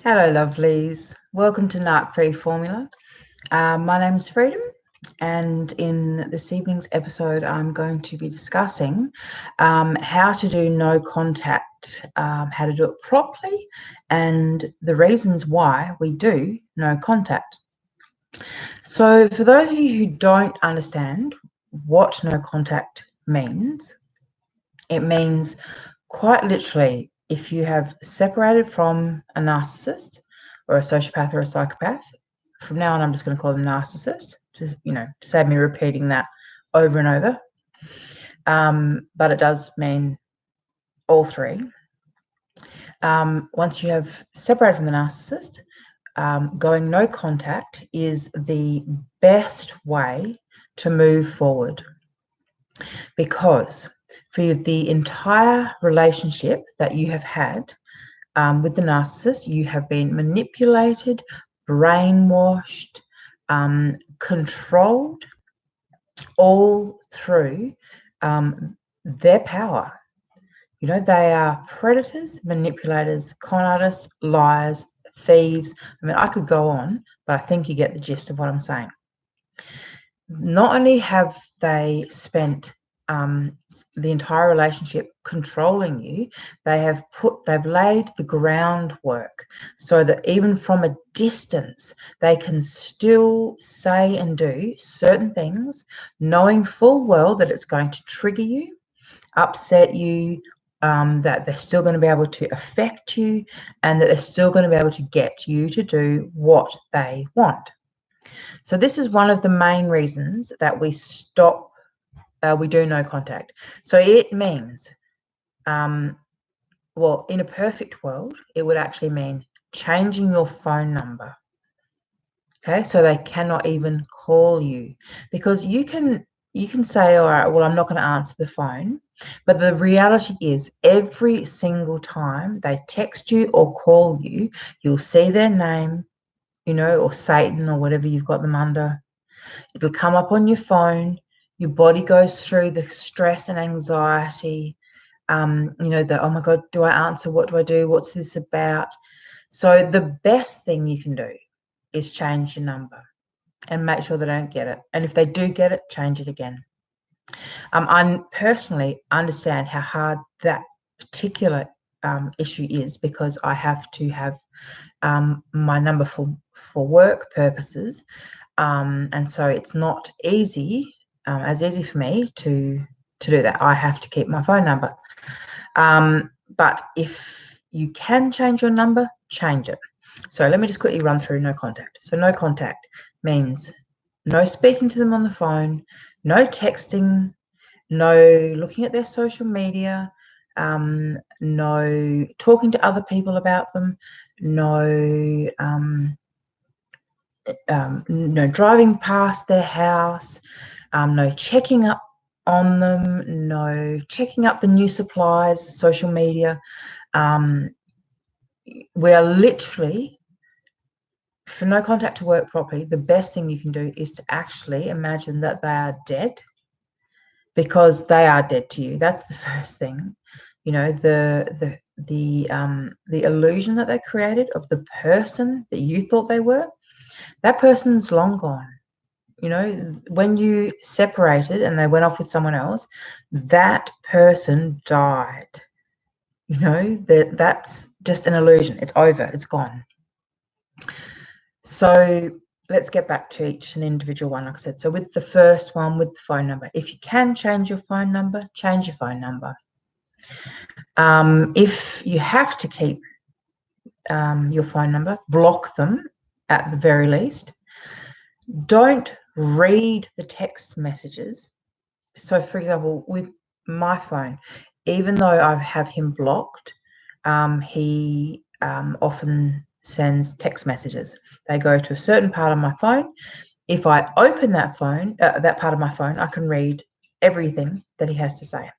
Hello, lovelies. Welcome to Narc Free Formula. My name is Freedom, and in this evening's episode, I'm going to be discussing how to do no contact, how to do it properly, and the reasons why we do no contact. So, for those of you who don't understand what no contact means, it means quite literally if you have separated from a narcissist or a sociopath or a psychopath. From now on, I'm just going to call them narcissist, to save me repeating that over and over. But it does mean all three. Once you have separated from the narcissist, going no contact is the best way to move forward, because for the entire relationship that you have had with the narcissist, you have been manipulated, brainwashed, controlled, all through their power. You know, they are predators, manipulators, con artists, liars, thieves. I mean, I could go on, but I think you get the gist of what I'm saying. Not only have they spent the entire relationship controlling you, they've laid the groundwork so that even from a distance they can still say and do certain things, knowing full well that it's going to trigger you, upset you, that they're still going to be able to affect you, and that they're still going to be able to get you to do what they want. So this is one of the main reasons that we do no contact. So it means, well, in a perfect world, it would actually mean changing your phone number. Okay, so they cannot even call you, because you can say, all right, well, I'm not going to answer the phone. But the reality is, every single time they text you or call you, you'll see their name, or Satan or whatever you've got them under. It'll come up on your phone. Your body goes through the stress and anxiety. Oh my God, do I answer? What do I do? What's this about? So the best thing you can do is change your number and make sure they don't get it. And if they do get it, change it again. I personally understand how hard that particular issue is, because I have to have my number for work purposes. And so it's not easy, as easy for me to do that. I have to keep my phone number. But if you can change your number, change it. So let me just quickly run through no contact. So no contact means no speaking to them on the phone, no texting, no looking at their social media, no talking to other people about them, no driving past their house, no checking up on them, no checking up the new supplies, social media. We are literally, for no contact to work properly, the best thing you can do is to actually imagine that they are dead, because they are dead to you. That's the first thing. The illusion that they created of the person that you thought they were, that person's long gone. When you separated and they went off with someone else, that person died. That's just an illusion. It's over. It's gone. So let's get back to each and individual one, like I said. So with the first one, with the phone number, if you can change your phone number, change your phone number. If you have to keep your phone number, block them at the very least. Don't read the text messages. So, for example, with my phone, even though I have him blocked, he often sends text messages. They go to a certain part of my phone. If I open that part of my phone, I can read everything that he has to say.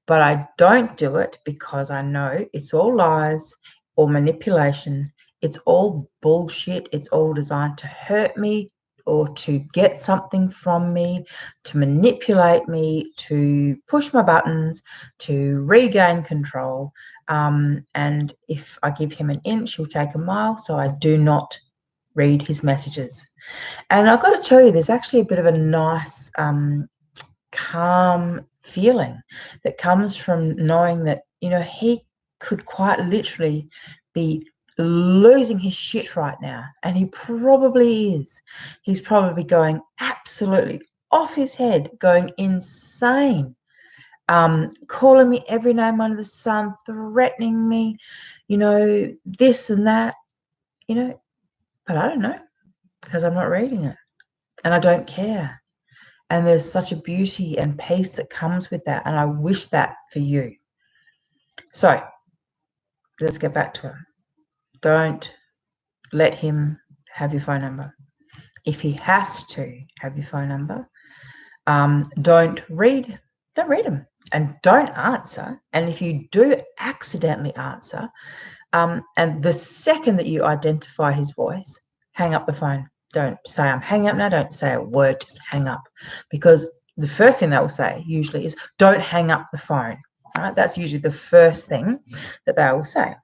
But I don't do it because I know it's all lies or manipulation. It's all bullshit. It's all designed to hurt me, or to get something from me, to manipulate me, to push my buttons, to regain control. And if I give him an inch, he'll take a mile. So I do not read his messages. And I've got to tell you, there's actually a bit of a nice, calm feeling that comes from knowing that, he could quite literally be losing his shit right now, and he probably is. He's probably going absolutely off his head, going insane, calling me every name under the sun, threatening me, this and that, but I don't know, because I'm not reading it, and I don't care. And there's such a beauty and peace that comes with that, and I wish that for you. So let's get back to him. Don't let him have your phone number. If he has to have your phone number, don't read them, and don't answer. And if you do accidentally answer, and the second that you identify his voice, hang up the phone. Don't say, I'm hanging up now. Don't say a word, just hang up. Because the first thing they will say usually is, don't hang up the phone. Right? That's usually the first thing that they will say.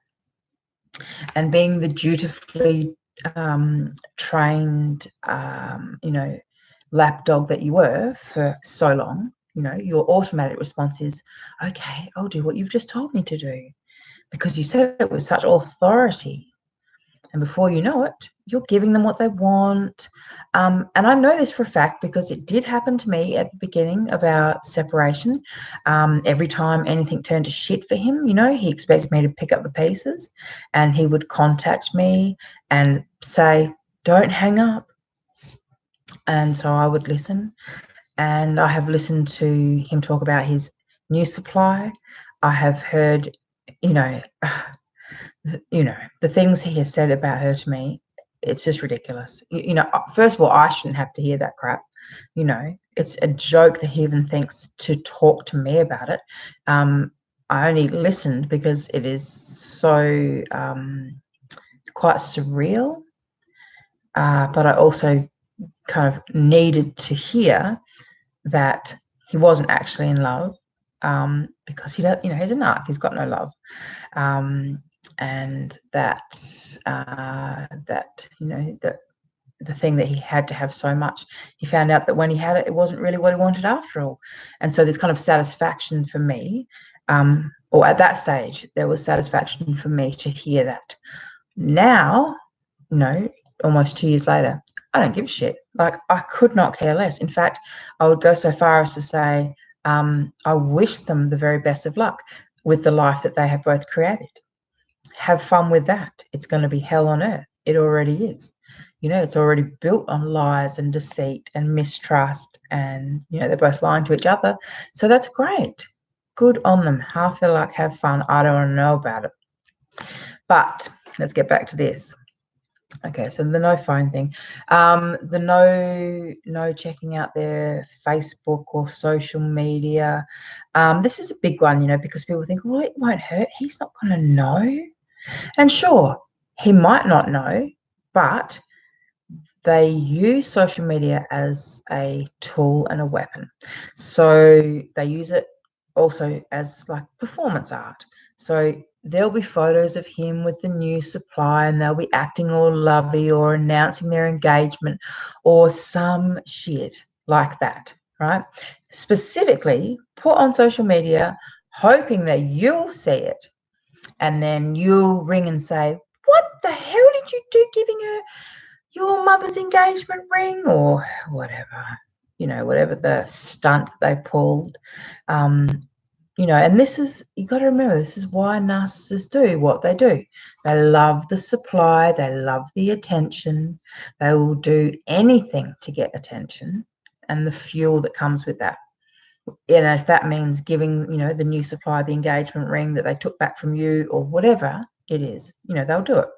And being the dutifully trained, lapdog that you were for so long, your automatic response is, okay, I'll do what you've just told me to do, because you said it with such authority. And before you know it, you're giving them what they want. And I know this for a fact because it did happen to me at the beginning of our separation. Every time anything turned to shit for him, he expected me to pick up the pieces, and he would contact me and say, don't hang up. And so I would listen. And I have listened to him talk about his new supply. I have heard, the things he has said about her to me, it's just ridiculous. First of all, I shouldn't have to hear that crap. It's a joke that he even thinks to talk to me about it. I only listened because it is so quite surreal, but I also kind of needed to hear that he wasn't actually in love, because he does, he's a narc, he's got no love. And that the thing that he had to have so much, he found out that when he had it, it wasn't really what he wanted after all. And so there's kind of satisfaction for me, or at that stage, there was satisfaction for me to hear that. Now, almost 2 years later, I don't give a shit. Like, I could not care less. In fact, I would go so far as to say, I wish them the very best of luck with the life that they have both created. Have fun with that. It's going to be hell on earth. It already is. It's already built on lies and deceit and mistrust, and, they're both lying to each other. So that's great. Good on them. Half their luck, have fun. I don't want to know about it. But let's get back to this. Okay, so the no phone thing, the no checking out their Facebook or social media. This is a big one, because people think, well, it won't hurt. He's not going to know. And sure, he might not know, but they use social media as a tool and a weapon. So they use it also as like performance art. So there'll be photos of him with the new supply, and they'll be acting all lovey or announcing their engagement or some shit like that, right? Specifically put on social media, hoping that you'll see it, and then you'll ring and say, what the hell did you do giving her your mother's engagement ring, or whatever, whatever the stunt they pulled. And this is, you got to remember, this is why narcissists do what they do. They love the supply, they love the attention, they will do anything to get attention and the fuel that comes with that. And if that means giving, the new supply the engagement ring that they took back from you, or whatever it is, they'll do it.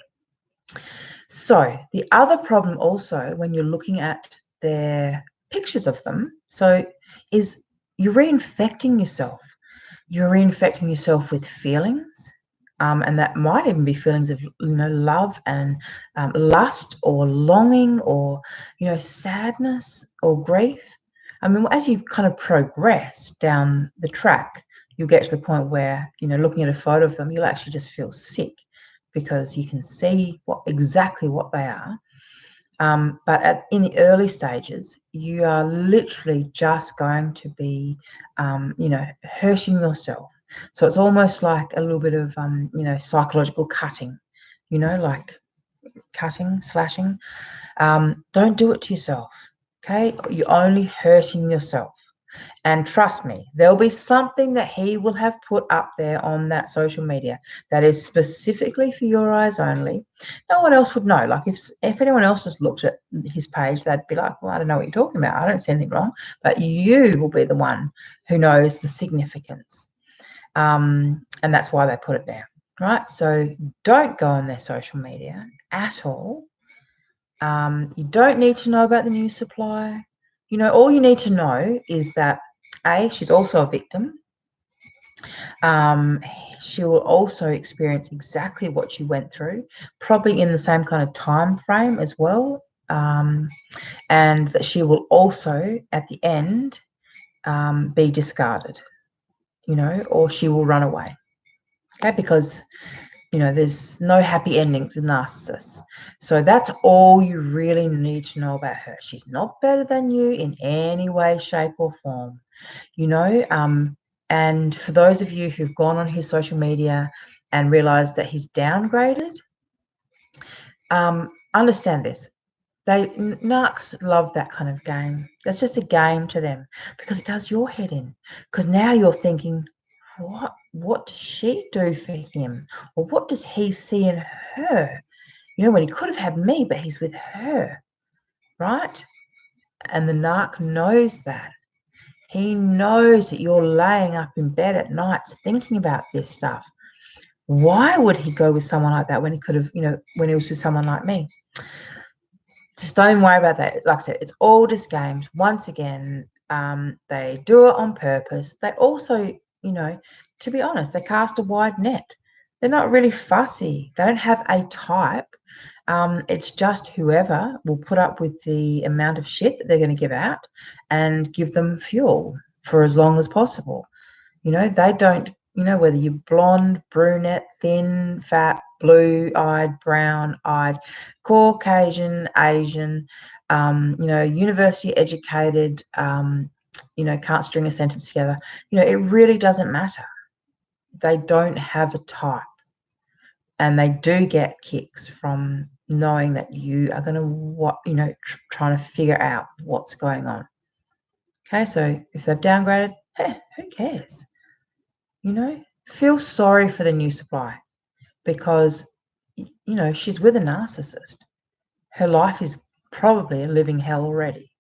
So the other problem also, when you're looking at their pictures of them, is you're reinfecting yourself. You're reinfecting yourself with feelings. And that might even be feelings of, love and lust or longing or, sadness or grief. I mean, as you kind of progress down the track, you'll get to the point where, looking at a photo of them, you'll actually just feel sick because you can see exactly what they are. But in the early stages, you are literally just going to be, hurting yourself. So it's almost like a little bit of, psychological cutting, like cutting, slashing. Don't do it to yourself, okay? You're only hurting yourself. And trust me, there'll be something that he will have put up there on that social media that is specifically for your eyes only. No one else would know. Like if anyone else just looked at his page, they'd be like, well, I don't know what you're talking about. I don't see anything wrong. But you will be the one who knows the significance. And that's why they put it there, right? So don't go on their social media at all. You don't need to know about the new supply. All you need to know is that she's also a victim. She will also experience exactly what you went through, probably in the same kind of time frame as well. And that she will also, at the end, be discarded, or she will run away. Okay, because there's no happy endings with narcissists. So that's all you really need to know about her. She's not better than you in any way, shape, or form. And for those of you who've gone on his social media and realized that he's downgraded, understand this. Narcs love that kind of game. That's just a game to them because it does your head in. Because now you're thinking, what does she do for him? Or what does he see in her? When he could have had me, but he's with her, right? And the narc knows that. He knows that you're laying up in bed at nights thinking about this stuff. Why would he go with someone like that when he could have, when he was with someone like me? Just don't even worry about that. Like I said, it's all just games. Once again, they do it on purpose. They also, to be honest, they cast a wide net. They're not really fussy. They don't have a type. It's just whoever will put up with the amount of shit that they're going to give out and give them fuel for as long as possible. They don't, whether you're blonde, brunette, thin, fat, blue-eyed, brown-eyed, Caucasian, Asian, university educated, can't string a sentence together. It really doesn't matter. They don't have a type. And they do get kicks from knowing that you are going to, trying to figure out what's going on. Okay, so if they've downgraded, who cares? Feel sorry for the new supply because, she's with a narcissist. Her life is probably a living hell already,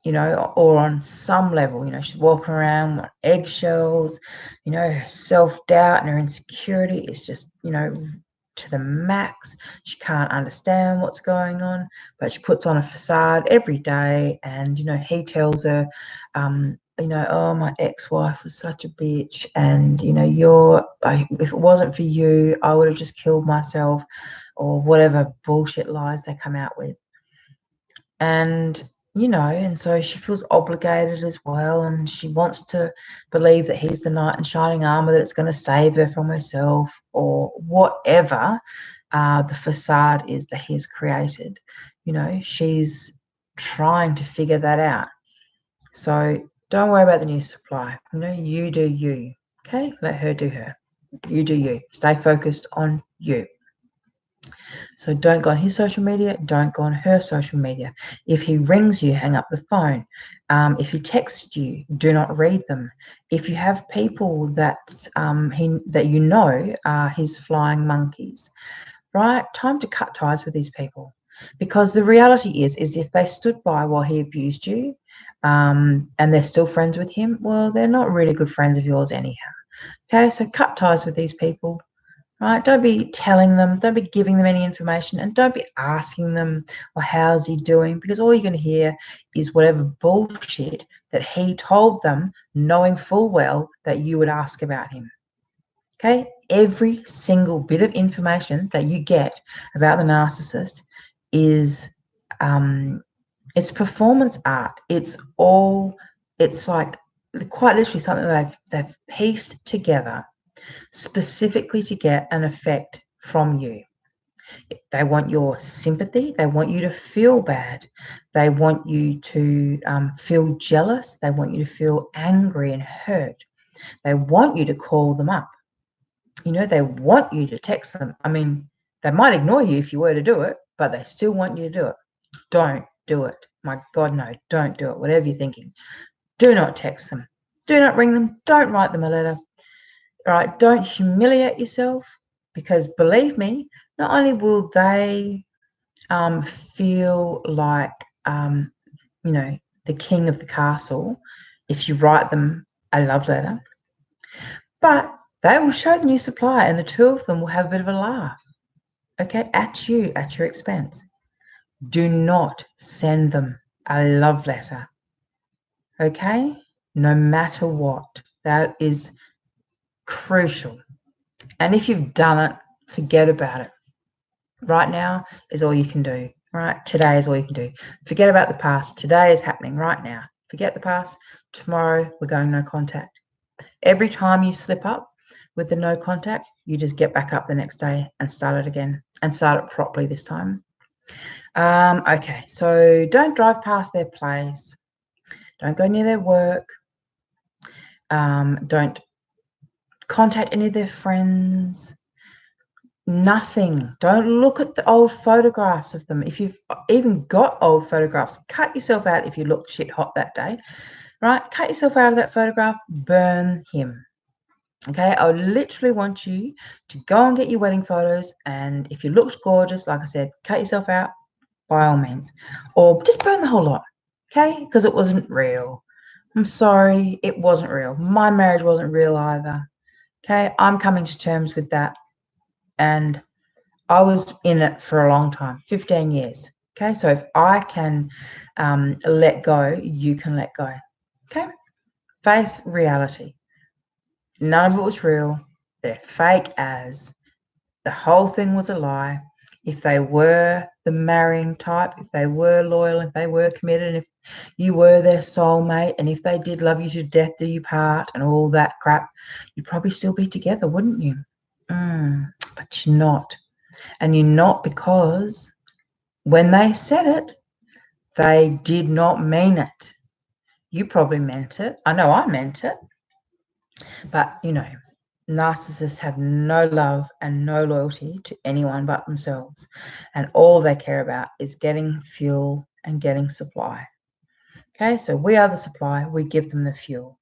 or on some level, she's walking around on eggshells, her self-doubt and her insecurity is just, to the max. She can't understand what's going on, but she puts on a facade every day and, he tells her, oh, my ex-wife was such a bitch and, if it wasn't for you, I would have just killed myself, or whatever bullshit lies they come out with. And, and so she feels obligated as well, and she wants to believe that he's the knight in shining armor, that it's going to save her from herself, or whatever the facade is that he's created. She's trying to figure that out. So don't worry about the new supply. You do you. Okay? Let her do her. You do you. Stay focused on you. So don't go on his social media. Don't go on her social media. If he rings you, hang up the phone. If he texts you, do not read them. If you have people that are his flying monkeys, right? Time to cut ties with these people. Because the reality is if they stood by while he abused you, and they're still friends with him, well, they're not really good friends of yours anyhow. Okay, so cut ties with these people. Right? Don't be telling them, don't be giving them any information, and don't be asking them, well, how's he doing? Because all you're going to hear is whatever bullshit that he told them, knowing full well that you would ask about him. Okay, every single bit of information that you get about the narcissist is it's performance art. It's like quite literally something that they've pieced together specifically to get an effect from you. They want your sympathy. They want you to feel bad. They want you to feel jealous. They want you to feel angry and hurt. They want you to call them up. They want you to text them. I mean, they might ignore you if you were to do it, but they still want you to do it. Don't do it. My God, no, don't do it. Whatever you're thinking. Do not text them. Do not ring them. Don't write them a letter. All right, don't humiliate yourself, because believe me, not only will they feel like, the king of the castle if you write them a love letter, but they will show the new supply and the two of them will have a bit of a laugh, okay, at you, at your expense. Do not send them a love letter, okay, no matter what. That is crucial. And if you've done it, forget about it. Right now is all you can do. Right? Today is all you can do. Forget about the past. Today is happening right now. Forget the past. Tomorrow, we're going no contact. Every time you slip up with the no contact, you just get back up the next day and start it again, and start it properly this time. Okay, so don't drive past their place. Don't go near their work. Don't contact any of their friends. Nothing. Don't look at the old photographs of them. If you've even got old photographs, cut yourself out if you look shit hot that day, right? Cut yourself out of that photograph, burn him. Okay, I literally want you to go and get your wedding photos, and if you looked gorgeous, like I said, cut yourself out by all means, or just burn the whole lot, okay? Because it wasn't real. I'm sorry, it wasn't real. My marriage wasn't real either, okay? I'm coming to terms with that. And I was in it for a long time, 15 years. Okay, so if I can let go, you can let go. Okay, face reality. None of it was real. They're fake as. The whole thing was a lie. If they were the marrying type, if they were loyal, if they were committed, and if you were their soulmate, and if they did love you to death do you part and all that crap, you'd probably still be together, wouldn't you? But you're not. And you're not because when they said it, they did not mean it. You probably meant it. I know I meant it. But, narcissists have no love and no loyalty to anyone but themselves. And all they care about is getting fuel and getting supply. Okay, so we are the supply. We give them the fuel.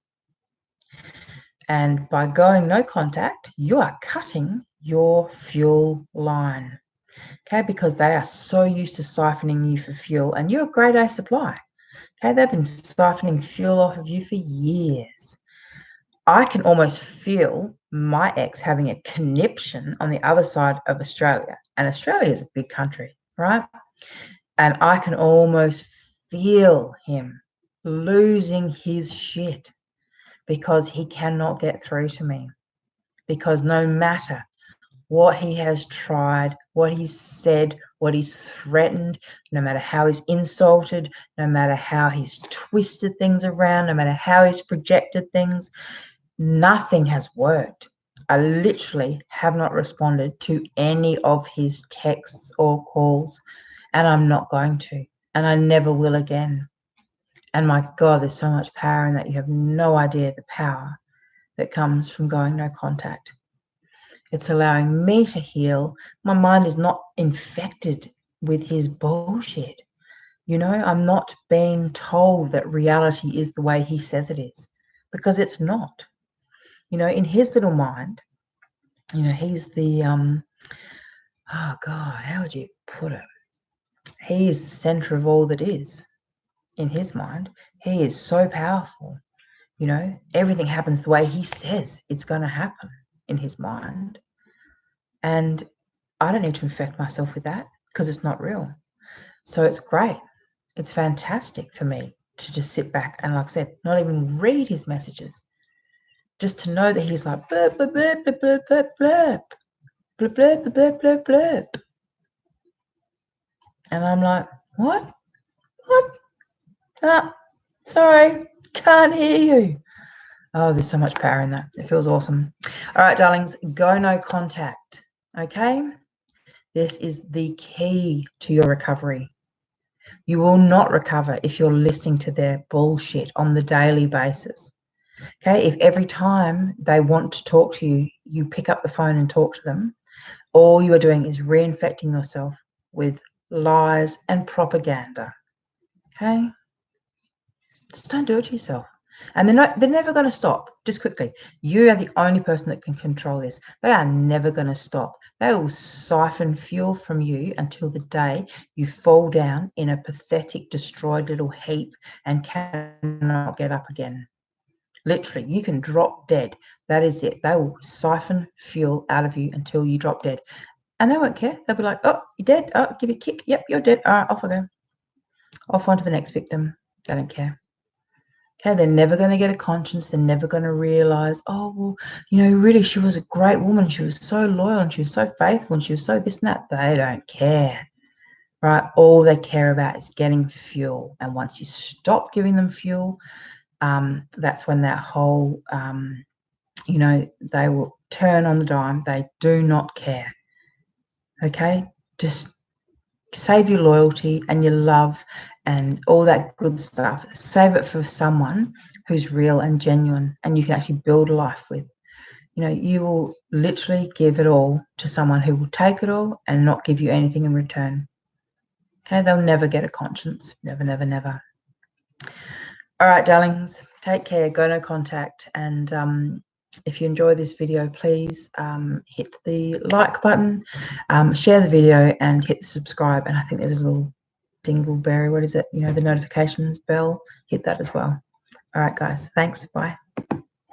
And by going no contact, you are cutting your fuel line. Okay, because they are so used to siphoning you for fuel, and you're a grade A supply. Okay, they've been siphoning fuel off of you for years. I can almost feel my ex having a conniption on the other side of Australia, and Australia is a big country, right? And I can almost feel him losing his shit because he cannot get through to me. Because no matter what he has tried, what he's said, what he's threatened, no matter how he's insulted, no matter how he's twisted things around, no matter how he's projected things, nothing has worked. I literally have not responded to any of his texts or calls, and I'm not going to, and I never will again. And my God, there's so much power in that. You have no idea the power that comes from going no contact. It's allowing me to heal. My mind is not infected with his bullshit. I'm not being told that reality is the way he says it is, because it's not. In his little mind, he's the, oh God, how would you put it? He is the center of all that is. In his mind, he is so powerful. Everything happens the way he says it's going to happen in his mind. And I don't need to infect myself with that because it's not real. So it's great. It's fantastic for me to just sit back and, like I said, not even read his messages, just to know that he's like blurp, blurp, blurp, blurp, blurp, blurp, blurp, blurp, blurp, blurp, blurp. And I'm like, what? Ah, sorry, can't hear you. Oh, there's so much power in that. It feels awesome. All right, darlings, go no contact. Okay? This is the key to your recovery. You will not recover if you're listening to their bullshit on the daily basis. Okay? If every time they want to talk to you, you pick up the phone and talk to them, all you are doing is reinfecting yourself with lies and propaganda. Okay? Just don't do it to yourself. And they're never going to stop. Just quickly, you are the only person that can control this. They are never going to stop. They will siphon fuel from you until the day you fall down in a pathetic, destroyed little heap and cannot get up again. Literally, you can drop dead. That is it. They will siphon fuel out of you until you drop dead. And they won't care. They'll be like, oh, you're dead. Oh, give you a kick. Yep, you're dead. All right, off I go. Off on to the next victim. They don't care. Okay, they're never going to get a conscience. They're never going to realize, oh, well, really, she was a great woman. She was so loyal and she was so faithful and she was so this and that. They don't care, right? All they care about is getting fuel. And once you stop giving them fuel, that's when that whole, they will turn on the dime. They do not care. Okay, just save your loyalty and your love and all that good stuff. Save it for someone who's real and genuine and you can actually build a life with. You will literally give it all to someone who will take it all and not give you anything in return. Okay, they'll never get a conscience. Never, never, never. All right, darlings, take care. Go no contact. And if you enjoy this video, please hit the like button, share the video and hit the subscribe. And I think there's a little dingleberry, what is it? The notifications bell, hit that as well. All right, guys, thanks. Bye.